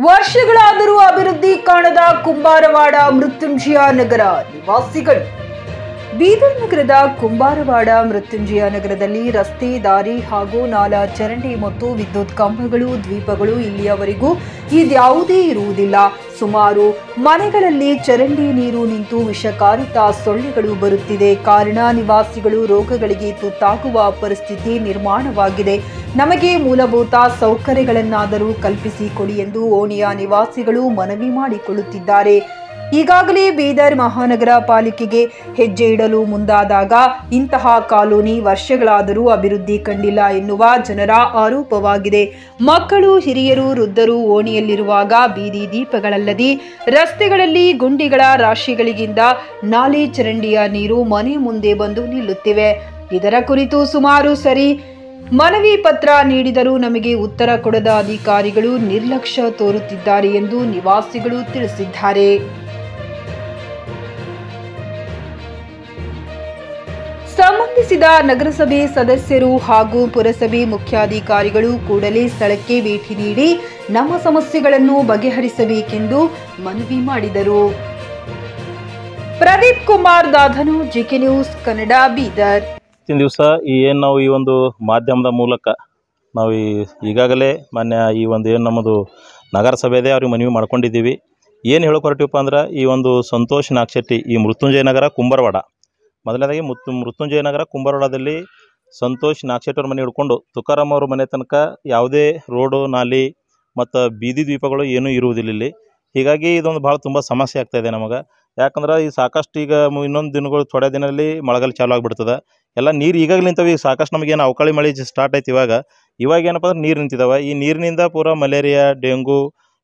ವರ್ಷಗಳಾದರೂ ಅಭಿವೃದ್ಧಿ ಕಾಣದ ಕುಂಬಾರವಾಡ ಮೃತ್ಯುಂಜಯ ನಗರ ನಿವಾಸಿಗಳು. ಬೀದರ್ ನಗರದ ಕುಂಬಾರವಾಡ ಮೃತ್ಯುಂಜಯ ನಗರದಲ್ಲಿ ರಸ್ತೆ, ದಾರಿ ಹಾಗೂ ನಾಲಾ ಚರಂಡಿ ಮತ್ತು ವಿದ್ಯುತ್ ಕಂಬಗಳು, ದ್ವೀಪಗಳು ಇಲ್ಲಿಯವರೆಗೂ ಇದ್ಯಾವುದೇ ಇರುವುದಿಲ್ಲ. ಸುಮಾರು ಮನೆಗಳಲ್ಲಿ ಚರಂಡಿ ನೀರು ನಿಂತು ವಿಷಕಾರಿತ ಸೊಳ್ಳೆಗಳು ಬರುತ್ತಿದೆ. ಕಾರಣ ನಿವಾಸಿಗಳು ರೋಗಗಳಿಗೆ ತುತ್ತಾಗುವ ಪರಿಸ್ಥಿತಿ ನಿರ್ಮಾಣವಾಗಿದೆ. ನಮಗೆ ಮೂಲಭೂತ ಸೌಕರ್ಯಗಳನ್ನಾದರೂ ಕಲ್ಪಿಸಿಕೊಡಿ ಎಂದು ಓಣಿಯ ನಿವಾಸಿಗಳು ಮನವಿ ಮಾಡಿಕೊಳ್ಳುತ್ತಿದ್ದಾರೆ. ಈಗಾಗಲೇ ಬೀದರ್ ಮಹಾನಗರ ಪಾಲಿಕೆಗೆ ಹೆಜ್ಜೆ ಇಡಲು ಮುಂದಾದಾಗ ಇಂತಹ ಕಾಲೋನಿ ವರ್ಷಗಳಾದರೂ ಅಭಿವೃದ್ಧಿ ಕಂಡಿಲ್ಲ ಎನ್ನುವ ಜನರ ಆರೋಪವಾಗಿದೆ. ಮಕ್ಕಳು, ಹಿರಿಯರು, ವೃದ್ಧರು ಓಣಿಯಲ್ಲಿರುವಾಗ ಬೀದಿ ದೀಪಗಳಲ್ಲದೆ ರಸ್ತೆಗಳಲ್ಲಿ ಗುಂಡಿಗಳ ರಾಶಿಗಳಿಗಿಂದ ನಾಲೆ ಚರಂಡಿಯ ನೀರು ಮನೆ ಮುಂದೆ ಬಂದು ನಿಲ್ಲುತ್ತಿವೆ. ಇದರ ಕುರಿತು ಸುಮಾರು ಸರಿ ಮನವಿ ಪತ್ರ ನೀಡಿದರೂ ನಮಗೆ ಉತ್ತರ ಕೊಡದ ಅಧಿಕಾರಿಗಳು ನಿರ್ಲಕ್ಷ್ಯ ತೋರುತ್ತಿದ್ದಾರೆ ಎಂದು ನಿವಾಸಿಗಳು ತಿಳಿಸಿದ್ದಾರೆ. ಸಂಬಂಧಿಸಿದ ನಗರಸಭೆ ಸದಸ್ಯರು ಹಾಗೂ ಪುರಸಭೆ ಮುಖ್ಯಾಧಿಕಾರಿಗಳು ಕೂಡಲೇ ಸ್ಥಳಕ್ಕೆ ಭೇಟಿ ನೀಡಿ ನಮ್ಮ ಸಮಸ್ಯೆಗಳನ್ನು ಬಗೆಹರಿಸಬೇಕೆಂದು ಮನವಿ ಮಾಡಿದರು. ಪ್ರದೀಪ್ ಕುಮಾರ್ ದಾಧನು, ಜಿಕೆ ನ್ಯೂಸ್ ಕನ್ನಡ, ಬೀದರ್. ಇವತ್ತಿನ ದಿವಸ ಏನು ನಾವು ಈ ಒಂದು ಮಾಧ್ಯಮದ ಮೂಲಕ ನಾವು ಈಗಾಗಲೇ ಮಾನ್ಯ ಈ ಒಂದು ಏನು ನಮ್ಮದು ನಗರಸಭೆದೇ ಅವ್ರಿಗೆ ಮನವಿ ಮಾಡ್ಕೊಂಡಿದ್ದೀವಿ. ಏನು ಹೇಳ್ಕೊರಟಿವಪ್ಪ ಅಂದ್ರೆ ಈ ಒಂದು ಸಂತೋಷ್ ನಾಗಶೆಟ್ಟಿ ಈ ಮೃತ್ಯುಂಜಯ ನಗರ ಕುಂಬಾರವಾಡ, ಮೊದಲನೇದಾಗಿ ಮೃತ್ಯುಂಜಯ ನಗರ ಕುಂಬಾರವಾಡದಲ್ಲಿ ಸಂತೋಷ್ ನಾಗಶೆಟ್ಟಿ ಅವ್ರ ಮನೆ ಹಿಡ್ಕೊಂಡು ತುಕಾರಾಮ್ ಅವ್ರ ಮನೆ ತನಕ ಯಾವುದೇ ರೋಡು, ನಾಲಿ ಮತ್ತು ಬೀದಿ ದ್ವೀಪಗಳು ಏನೂ ಇರುವುದಿಲ್ಲ ಇಲ್ಲಿ. ಹೀಗಾಗಿ ಇದೊಂದು ಭಾಳ ತುಂಬ ಸಮಸ್ಯೆ ಆಗ್ತಾಯಿದೆ ನಮಗೆ. ಯಾಕಂದ್ರೆ ಈ ಸಾಕಷ್ಟು ಈಗ ಇನ್ನೊಂದು ದಿನಗಳು ಥೋಡೆ ದಿನದಲ್ಲಿ ಮಳೆಗಾಲ ಚಾಲು ಆಗಿಬಿಡ್ತದೆ. ಎಲ್ಲ ನೀರು ಈಗಾಗಲೇ ನಿಂತವೆ. ಈಗ ಸಾಕಷ್ಟು ನಮಗೇನು ಅವಕಾಳಿ ಮಳೆ ಸ್ಟಾರ್ಟ್ ಆಯ್ತು. ಇವಾಗ ಏನಪ್ಪ ಅಂದ್ರೆ ನೀರು ನಿಂತಿದ್ದಾವೆ. ಈ ನೀರಿನಿಂದ ಪೂರಾ ಮಲೇರಿಯಾ, ಡೆಂಗು,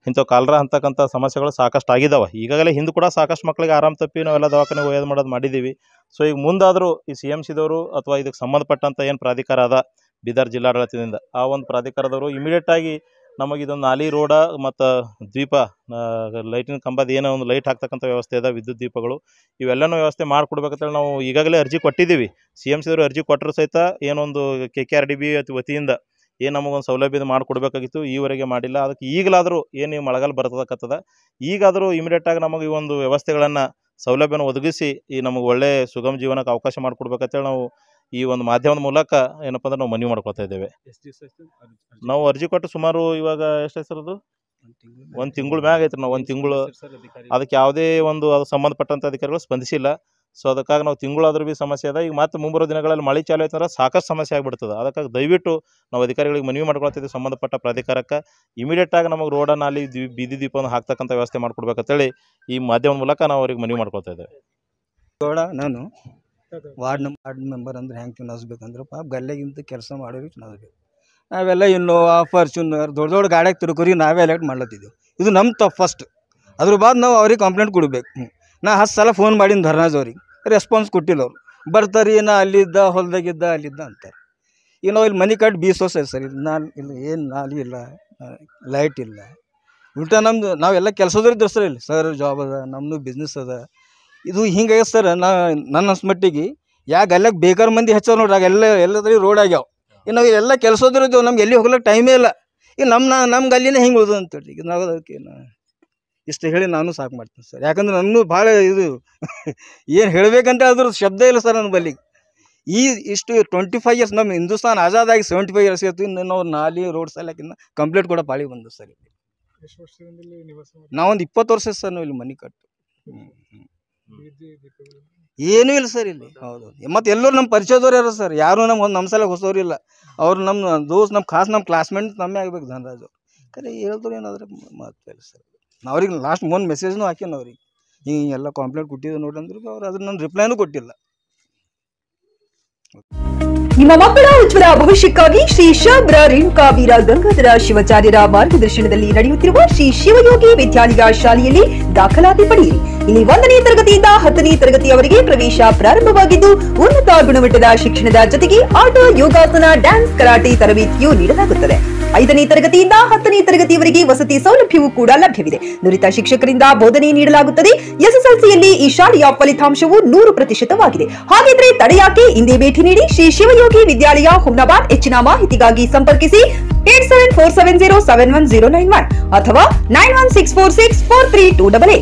ಇಂಥವು ಕಾಲರಾ ಅಂತಕ್ಕಂಥ ಸಮಸ್ಯೆಗಳು ಸಾಕಷ್ಟು ಆಗಿದ್ದಾವೆ. ಈಗಾಗಲೇ ಹಿಂದೆ ಕೂಡ ಸಾಕಷ್ಟು ಮಕ್ಕಳಿಗೆ ಆರಾಮ ತಪ್ಪಿ ನಾವೆಲ್ಲ ದವಾಖಾನೆಗೆ ಒಯ್ದು ಮಾಡಿದ್ದೀವಿ. ಸೊ ಈಗ ಮುಂದಾದರೂ ಈ CMCದವರು ಅಥವಾ ಇದಕ್ಕೆ ಸಂಬಂಧಪಟ್ಟಂಥ ಏನು ಪ್ರಾಧಿಕಾರ ಅದ ಬೀದರ್ ಜಿಲ್ಲಾಡಳಿತದಿಂದ, ಆ ಒಂದು ಪ್ರಾಧಿಕಾರದವರು ಇಮಿಡಿಯೇಟಾಗಿ ನಮಗೆ ಇದೊಂದು ನಾಲಿ, ರೋಡ ಮತ್ತು ದ್ವೀಪ, ಲೈಟಿನ ಕಂಬದ ಏನೋ ಒಂದು ಲೈಟ್ ಹಾಕ್ತಕ್ಕಂಥ ವ್ಯವಸ್ಥೆ ಇದೆ, ವಿದ್ಯುತ್ ದೀಪಗಳು, ಇವೆಲ್ಲನೂ ವ್ಯವಸ್ಥೆ ಮಾಡಿಕೊಡ್ಬೇಕಂತೇಳಿ ನಾವು ಈಗಾಗಲೇ ಅರ್ಜಿ ಕೊಟ್ಟಿದ್ದೀವಿ. CMCದವರು ಅರ್ಜಿ ಕೊಟ್ಟರು ಸಹಿತ ಏನೊಂದು KKRDB ವತಿಯಿಂದ ಏನು ನಮಗೊಂದು ಸೌಲಭ್ಯದ ಮಾಡಿಕೊಡ್ಬೇಕಾಗಿತ್ತು, ಈವರೆಗೆ ಮಾಡಿಲ್ಲ. ಅದಕ್ಕೆ ಈಗಲಾದರೂ ಏನು ಮಳೆಗಾಲ ಬರ್ತದಕ್ಕತ್ತದ, ಈಗಾದರೂ ಇಮಿಡಿಯೇಟಾಗಿ ನಮಗೆ ಈ ಒಂದು ವ್ಯವಸ್ಥೆಗಳನ್ನು ಸೌಲಭ್ಯನ ಒದಗಿಸಿ ಈ ನಮಗೆ ಒಳ್ಳೆ ಸುಗಮ ಜೀವನಕ್ಕೆ ಅವಕಾಶ ಮಾಡಿಕೊಡ್ಬೇಕಂತೇಳಿ ನಾವು ಈ ಒಂದು ಮಾಧ್ಯಮದ ಮೂಲಕ ಏನಪ್ಪ ಅಂದ್ರೆ ನಾವು ಮನವಿ ಮಾಡ್ಕೊತಾ ಇದ್ದೇವೆ. ನಾವು ಅರ್ಜಿ ಕೊಟ್ಟು ಸುಮಾರು ಇವಾಗ ಎಷ್ಟು ಹೆಸರದು ಒಂದು ತಿಂಗಳು ಮ್ಯಾಗ ಐತ್ರಿ. ನಾವು ಒಂದು ತಿಂಗಳು ಅದಕ್ಕೆ ಯಾವುದೇ ಒಂದು ಅದು ಸಂಬಂಧಪಟ್ಟಂಥ ಅಧಿಕಾರಿಗಳು ಸ್ಪಂದಿಸಿಲ್ಲ. ಸೊ ಅದಕ್ಕಾಗಿ ನಾವು ತಿಂಗಳಾದ್ರೂ ಭೀ ಸಮಸ್ಯೆ ಅದ. ಈಗ ಮತ್ತೆ ಮುಂಬರೋ ದಿನಗಳಲ್ಲಿ ಮಳೆ ಚಾಲು ಆಯ್ತಂದ್ರೆ ಸಾಕಷ್ಟು ಸಮಸ್ಯೆ ಆಗಿಬಿಡ್ತದೆ. ಅದಕ್ಕಾಗಿ ದಯವಿಟ್ಟು ನಾವು ಅಧಿಕಾರಿಗಳಿಗೆ ಮನವಿ ಮಾಡ್ಕೊಳ್ತಿದ್ದೀವಿ, ಸಂಬಂಧಪಟ್ಟ ಪ್ರಾಧಿಕಾರಕ್ಕೆ ಇಮಿಡಿಯೇಟಾಗಿ ನಮಗೆ ರೋಡ, ನಾಲಿ, ಬೀದಿ ದೀಪವನ್ನು ಹಾಕ್ತಕ್ಕಂಥ ವ್ಯವಸ್ಥೆ ಮಾಡ್ಕೊಡ್ಬೇಕಂತೇಳಿ ಈ ಮಾಧ್ಯಮದ ಮೂಲಕ ನಾವು ಅವ್ರಿಗೆ ಮನವಿ ಮಾಡ್ಕೊಳ್ತಾ ಇದ್ದೇವೆ. ನಾನು ವಾರ್ಡ್ ಮೆಂಬರ್ ಅಂದ್ರೆ ಹೆಂಗೆ ಚುನಾಯಿಸ್ಬೇಕಂದ್ರೆ ಪಾಪ ಗಲ್ಲೆಗಿಂತ ಕೆಲಸ ಮಾಡೋರಿಗೆ ಚುನಾಯಿಸ್ಬೇಕು. ನಾವೆಲ್ಲ ಇನ್ನೋವಾ, ಫಾರ್ಚುನರ್, ದೊಡ್ಡ ದೊಡ್ಡ ಗಾಡಿಯಾಗ ತಿರ್ಕೋರಿಗೆ ನಾವೇ ಎಲೆಕ್ಟ್ ಮಾಡ್ಲತ್ತಿದ್ದೆವು. ಇದು ನಮ್ಮ ತಪ್ಪು ಫಸ್ಟ್. ಅದ್ರ ಬಾದ್ ನಾವು ಅವ್ರಿಗೆ ಕಂಪ್ಲೇಂಟ್ ಕೊಡಬೇಕು. ನಾ 10 ಸಲ ಫೋನ್ ಮಾಡೀನಿ ಧರ್ನಾಜ್ ಅವ್ರಿಗೆ, ರೆಸ್ಪಾನ್ಸ್ ಕೊಟ್ಟಿಲ್ಲ ಅವರು. ಬರ್ತಾರೆ, ನಾ ಅಲ್ಲಿದ್ದ, ಹೊಲದಾಗಿದ್ದ, ಅಲ್ಲಿದ್ದ ಅಂತಾರೆ. ಈಗ ನಾವು ಇಲ್ಲಿ ಮನೆ ಕಟ್ಟಿ 20 ವರ್ಷ ಸರ್, ಇಲ್ಲಿ ನಾನು ಇಲ್ಲ, ಏನು ನಾಲಿ ಇಲ್ಲ, ಲೈಟ್ ಇಲ್ಲ. ಉಲ್ಟಾ ನಮ್ಮದು ನಾವೆಲ್ಲ ಕೆಲಸದವ್ರು ಸರ್, ಇಲ್ಲಿ ಸರ್ ಜಾಬ್ ಅದ, ನಮ್ಮದು ಬಿಸ್ನೆಸ್ ಅದ. ಇದು ಹಿಂಗಾಗಿ ಸರ್ ನನ್ನ ಮಟ್ಟಿಗೆ ಯಾಕೆ ಅಲ್ಲಾಗ ಬೇಕಾದ ಮಂದಿ ಹೆಚ್ಚಾರ ನೋಡ್ರಿ, ಆಗ ಎಲ್ಲದ್ರಲ್ಲಿ ರೋಡ್ ಆಗ್ಯಾವ. ಈಗ ನಾವು ಎಲ್ಲ ಕೆಲಸದವ್ರು ಇದ್ದೇವೆ, ನಮ್ಗೆ ಎಲ್ಲಿ ಹೋಗ್ಲಿಕ್ಕೆ ಟೈಮೇ ಇಲ್ಲ. ಈಗ ನಮ್ಮ ಗಲ್ಲಿನೇ ಹಿಂಗೆ ಉಳ್ದು ಅಂತೇಳಿ ಈಗ ನಾವು ಅದಕ್ಕೆ ಇಷ್ಟು ಹೇಳಿ ನಾನು ಸಾಕು ಮಾಡ್ತೀನಿ ಸರ್. ಯಾಕಂದ್ರೆ ನನಗೂ ಭಾಳ ಇದು ಏನು ಹೇಳಬೇಕಂತ ಅದ್ರ ಶಬ್ದ ಇಲ್ಲ ಸರ್ ನನ್ನ ಬಲ್ಲಿಗೆ. ಇಷ್ಟು 25 ಇಯರ್ಸ್ ನಮ್ಮ ಹಿಂದೂಸ್ತಾನ್ ಆಜಾದಾಗಿ 75 ಇಯರ್ಸ್ ಇರ್ತೀವಿ. ನಾವು ನಾಲಿ, ರೋಡ್ ಸಲಕಿನ್ನ ಕಂಪ್ಲೀಟ್ ಕೂಡ ಪಾಳಿ ಬಂದು ಸರ್. ನಾವೊಂದು 20 ವರ್ಷ ಸರ್ ನಾವು ಇಲ್ಲಿ ಮನೆ ಕಟ್ಟು. ಏನೂ ಇಲ್ಲ ಸರ್ ಇಲ್ಲಿ. ಹೌದು. ಮತ್ತು ಎಲ್ಲರೂ ನಮ್ಮ ಪರಿಚಯದವ್ರು ಯಾರು ಸರ್, ಯಾರು ನಮ್ಮ ಸಲ ಹೊಸವ್ರು ಇಲ್ಲ. ಅವ್ರು ನಮ್ಮ ದೋಸ್ತ್, ನಮ್ಮ ಕ್ಲಾಸ್ಮೇಟ್ ನಮ್ಮೇ ಆಗ್ಬೇಕು ಧನರಾಜ್ ಅವ್ರು. ಕರೆ ಹೇಳಿದ್ರು ಏನಾದ್ರೆ ಮಹತ್ವ ಇಲ್ಲ ಸರ್. ನಾವು ಅವ್ರಿಗೆ ಲಾಸ್ಟ್ ಒಂದು ಮೆಸೇಜ್ನೂ ಹಾಕಿನ ಅವ್ರಿಗೆ, ಹಿಂಗೆಲ್ಲ ಕಂಪ್ಲೇಂಟ್ ಕೊಟ್ಟಿದ್ದು ನೋಡಿ ಅಂದ್ರು. ಅವ್ರು ಅದ್ರ ನನ್ನ ರಿಪ್ಲೈನೂ ಕೊಟ್ಟಿಲ್ಲ. ನಿಮ್ಮ ಮಕ್ಕಳ ಉಜ್ವಲ ಭವಿಷ್ಯಕ್ಕಾಗಿ ಶ್ರೀ ಶಾಬ್ರ ರೇಣುಕಾ ವೀರ ಗಂಗಾಧರ ಶಿವಾಚಾರ್ಯರ ಮಾರ್ಗದರ್ಶನದಲ್ಲಿ ನಡೆಯುತ್ತಿರುವ ಶ್ರೀ ಶಿವಯೋಗಿ ವಿದ್ಯಾಲಯ ಶಾಲೆಯಲ್ಲಿ ದಾಖಲಾತಿ ಪಡೆಯಿರಿ. ಇಲ್ಲಿ 1ನೇ ತರಗತಿಯಿಂದ 10ನೇ ತರಗತಿಯವರೆಗೆ ಪ್ರವೇಶ ಪ್ರಾರಂಭವಾಗಿದ್ದು, ಉನ್ನತ ಗುಣಮಟ್ಟದ ಶಿಕ್ಷಣದ ಜೊತೆಗೆ ಆಟ, ಯೋಗಾಸನ, ಡ್ಯಾನ್ಸ್, ಕರಾಟೆ ತರಬೇತಿಯೂ ನೀಡಲಾಗುತ್ತದೆ. 5ನೇ ತರಗತಿಯಿಂದ 10ನೇ ತರಗತಿಯವರೆಗೆ ವಸತಿ ಸೌಲಭ್ಯವೂ ಕೂಡ ಲಭ್ಯವಿದೆ. ನುರಿತ ಶಿಕ್ಷಕರಿಂದ ಬೋಧನೆ ನೀಡಲಾಗುತ್ತದೆ. ಎಸ್ಎಸ್ಎಲ್ಸಿಯಲ್ಲಿ ಈ ಶಾಲೆಯ ಫಲಿತಾಂಶವು 100%ವಾಗಿದೆ. ಹಾಗಿದ್ರೆ ತಡೆಯಾಕೆ? ಇಂದೇ ಭೇಟಿ ನೀಡಿ ಶ್ರೀ ಶಿವಯೋಗಿ ವಿದ್ಯಾಲಯ ಹುಮ್ನಾಬಾದ್. ಹೆಚ್ಚಿನ ಮಾಹಿತಿಗಾಗಿ ಸಂಪರ್ಕಿಸಿ 8747071091 ಅಥವಾ 9164643288.